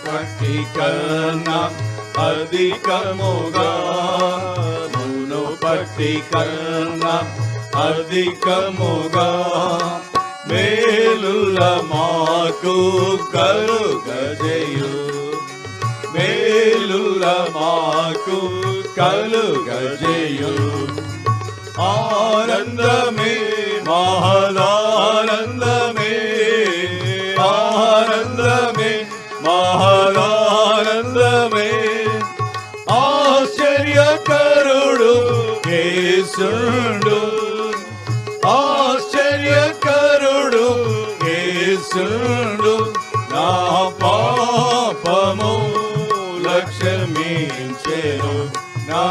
పట్టి కన్నా అధికముగా, మును పట్టి కన్నా అధికముగా మేలుల మాకు కలుగజేయు, మేలుల మాకు కలుగజేయు. ఆనందమే మహదానందమే, ఆనందమే మహదానందమే, ఆశ్చర్యకరుడు యేసుడు, ఆశ్చర్యకరుడు యేసుడు, నా పాపము క్షమించెను, నా